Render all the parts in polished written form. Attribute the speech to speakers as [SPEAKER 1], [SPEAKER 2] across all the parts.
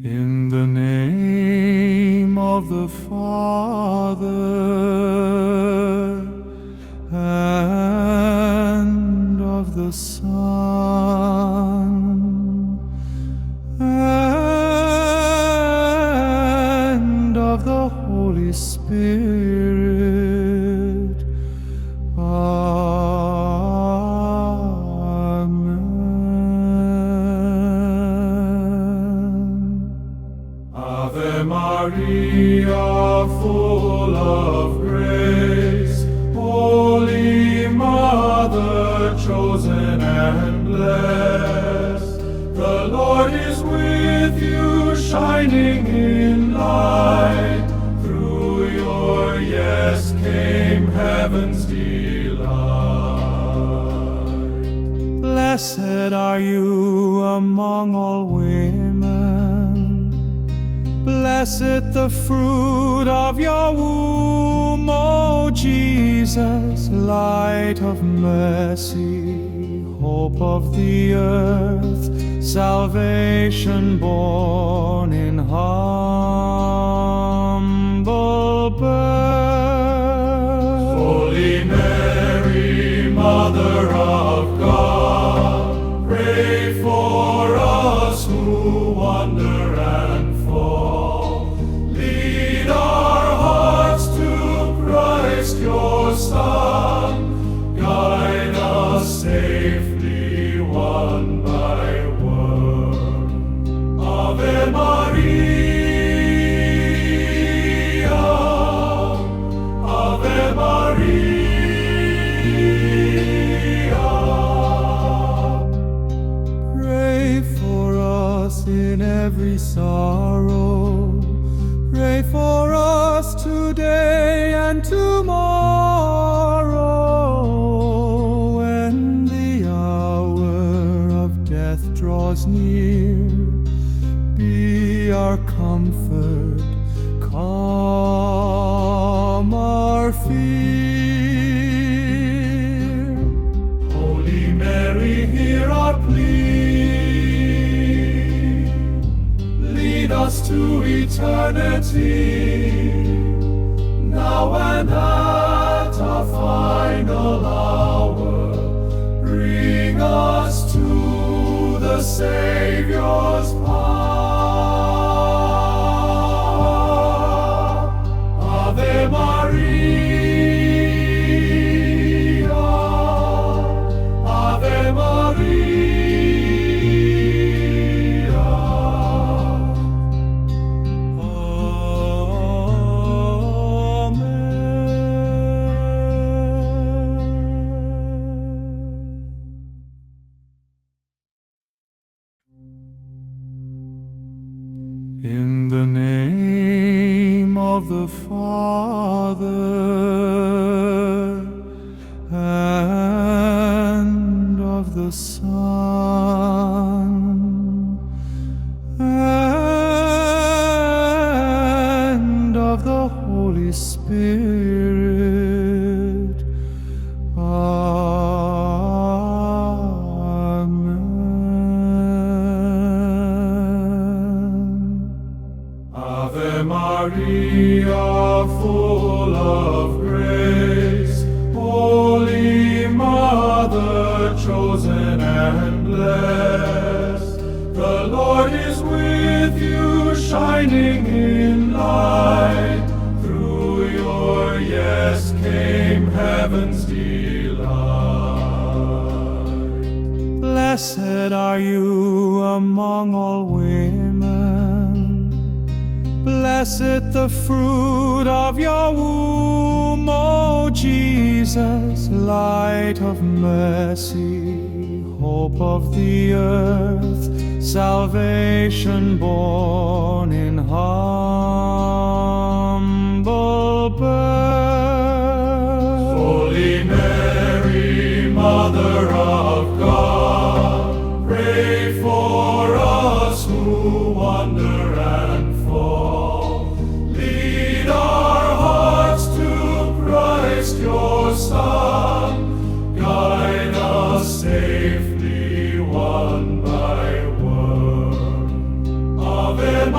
[SPEAKER 1] In the name of the Father and of the Son and of the Holy Spirit. Ave Maria, full of grace, Holy Mother, chosen and blessed. The Lord is with you, shining in light. Through your yes came heaven's delight. Blessed are you among all women. Blessed the fruit of your womb, O Jesus, light of mercy, hope of the earth, salvation born in humble birth. Holy Mary, Mother of God, pray for us who wander and fall. Lead our hearts to Christ your Son. Guide us safely one by one. Ave Maria, Ave Maria. Pray for us in every sorrow. Pray for us today and tomorrow. When the hour of death draws near, be our comfort, calm our fear. Holy Mary, hear our plea. Lead us to eternity, now and at our final hour. Bring us to the Savior's power. Ave Maria, Ave Maria. In the name of the Father and of the Son and of the Holy Spirit. Ave Maria, full of grace, Holy Mother, chosen and blessed. The Lord is with you, shining in light. Through your yes came heaven's delight. Blessed are you among all women. Blessed the fruit of your womb, O Jesus, light of mercy, hope of the earth, salvation born in humble birth. Holy Mary, Mother of God, pray for us who wander and fall. Lead our hearts to Christ your Son. Guide us safely one by one. Ave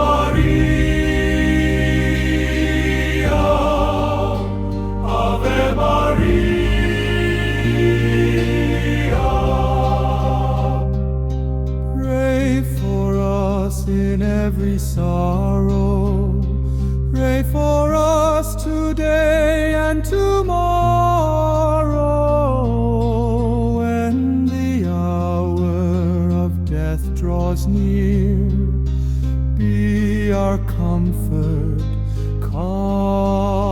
[SPEAKER 2] every sorrow. Pray for us today and tomorrow. When the hour of death draws near, be our comfort, calm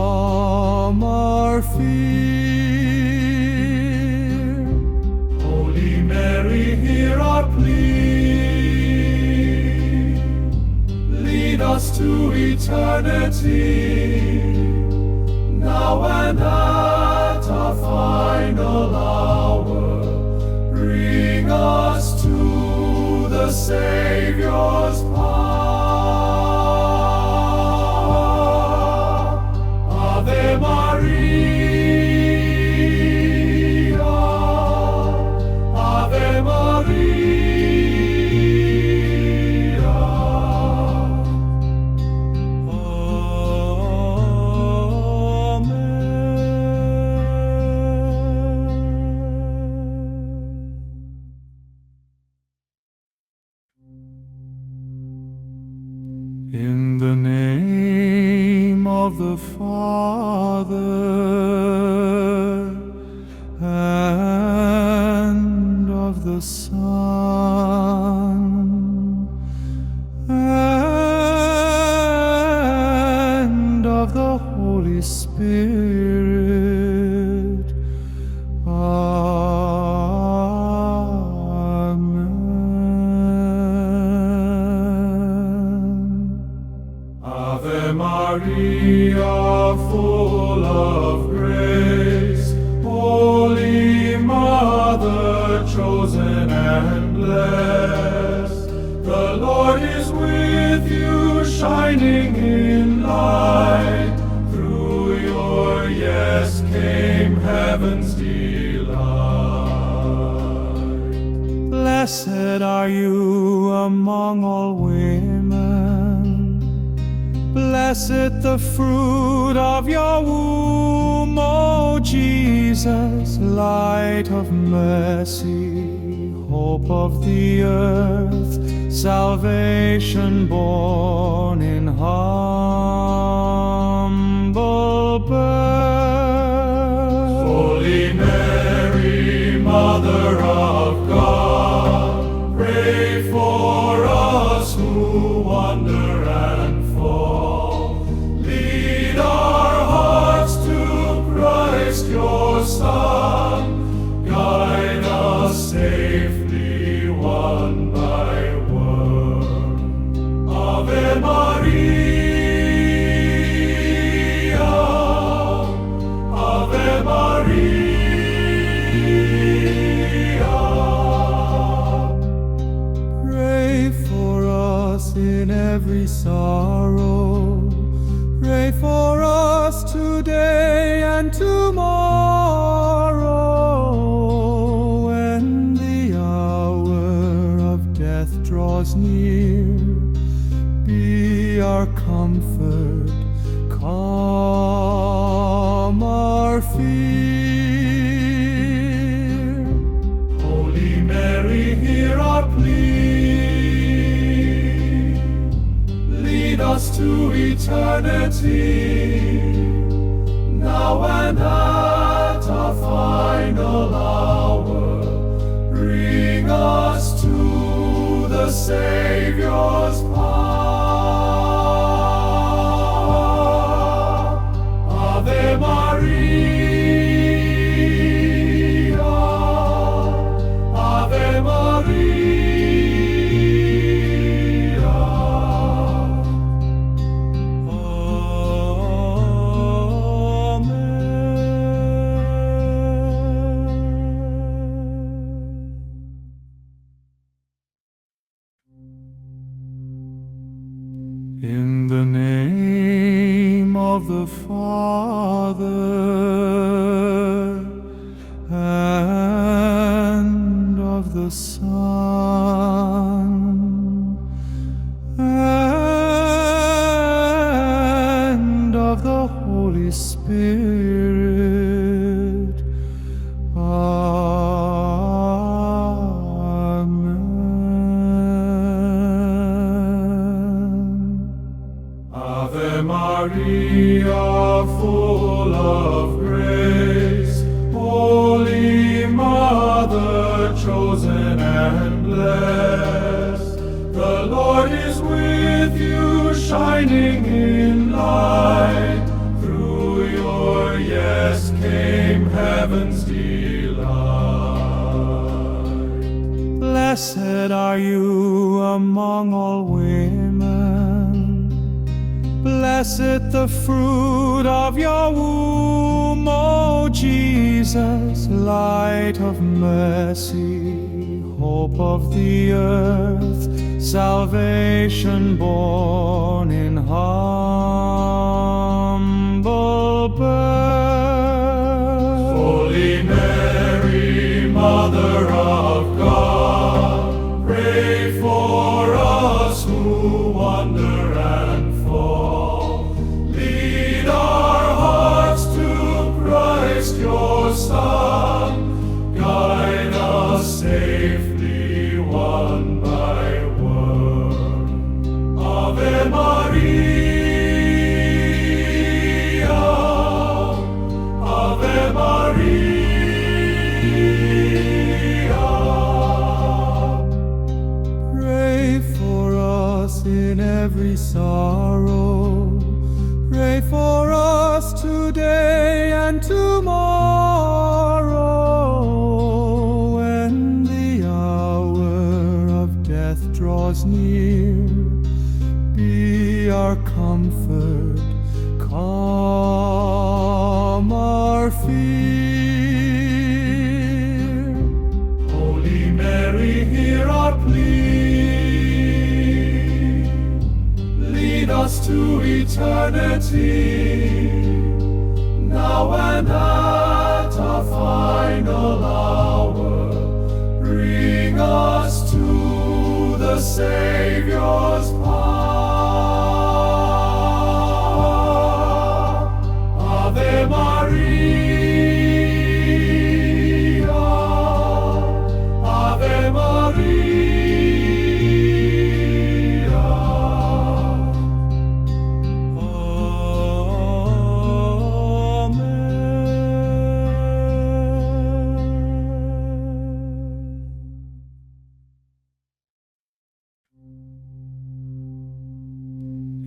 [SPEAKER 2] our fear.
[SPEAKER 1] Holy Mary, hear our plea. Lead us to eternity, now and at our final hour. Bring us to the Savior's power. Ave Maria, Ave Maria.
[SPEAKER 2] In the name of the Father and of the Son and of the Holy Spirit.
[SPEAKER 1] Ave Maria, full of grace, Holy Mother, chosen and blessed. The Lord is with you, shining in light. Through your yes came heaven's delight.
[SPEAKER 2] Blessed are you among all women, blessed the fruit of your womb, O Jesus, light of mercy, hope of the earth, salvation born in humble birth.
[SPEAKER 1] Holy Mary, Mother of God, pray for us who wander and fall. Lead our hearts to Christ your Son. Guide us safely one by one. Ave Maria, Ave Maria.
[SPEAKER 2] Pray for us in every sorrow. Pray for us today and tomorrow. When the hour of death draws near, be our comfort, calm our fear.
[SPEAKER 1] Holy Mary, hear our plea. Lead us to eternity, now and at our final hour. Bring us to the Savior's power. Ave Maria, Ave Maria.
[SPEAKER 2] In the name of the Father and of the Son and of the Holy Spirit. Amen.
[SPEAKER 1] Maria, full of grace, Holy Mother, chosen and blessed. The Lord is with you, shining in light. Through your yes came heaven's delight.
[SPEAKER 2] Blessed are you among all women. Blessed the fruit of your womb, O Jesus, light of mercy, hope of the earth, salvation born in humble birth.
[SPEAKER 1] Holy Mary, Mother of God, pray for us who wander and fall. Lead our hearts to Christ your Son. Guide us safely one by one. Ave Maria, Ave Maria.
[SPEAKER 2] Pray for us in every sorrow. Pray for us today and tomorrow. When the hour of death draws near, be our comfort, calm our fear.
[SPEAKER 1] Holy Mary, hear our plea. Lead us to eternity, now and at our final hour. Bring us to the Savior's power. Ave Maria, Ave Maria.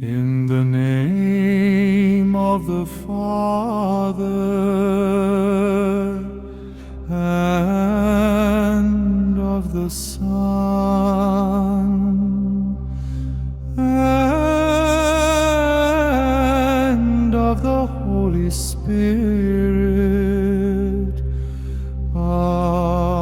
[SPEAKER 2] In the name of the Father and of the Son and of the Holy Spirit. Amen.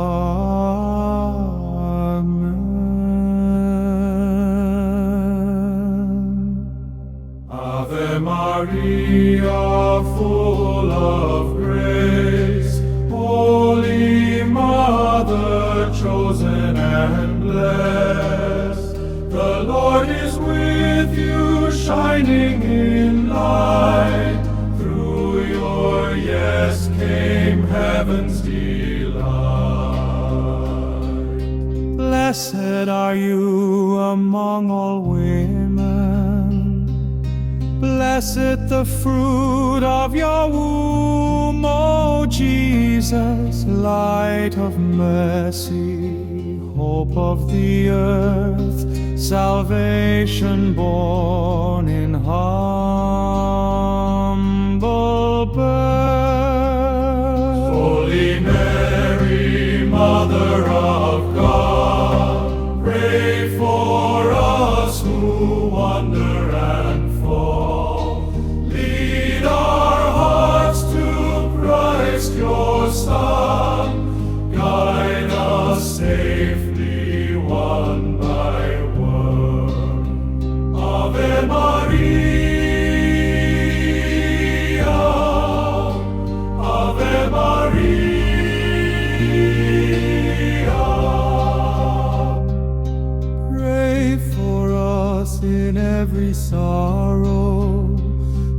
[SPEAKER 1] Ave Maria, full of grace, Holy Mother, chosen and blessed. The Lord is with you, shining in light. Through your yes came heaven's delight.
[SPEAKER 2] Blessed are you among all women. Blessed the fruit of your womb, O Jesus, light of mercy, hope of the earth, salvation born in humble birth.
[SPEAKER 1] Holy Mary, Mother of God, pray for us who wander and fall. Lead our hearts to Christ your Son. Guide us safely one by one. Ave Maria, Ave Maria.
[SPEAKER 2] Pray for us in every sorrow.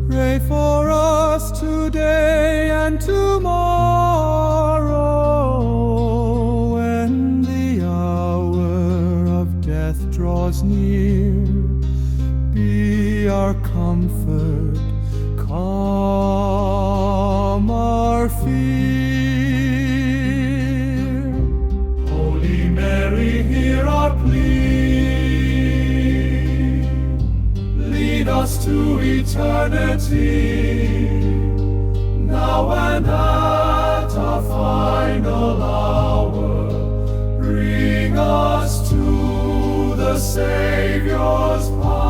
[SPEAKER 2] Pray for us today and tomorrow. When the hour of death draws near, be our comfort, calm our fear.
[SPEAKER 1] Holy Mary, hear our plea. Lead us to eternity, now and at our final hour. Bring us to the Savior's power.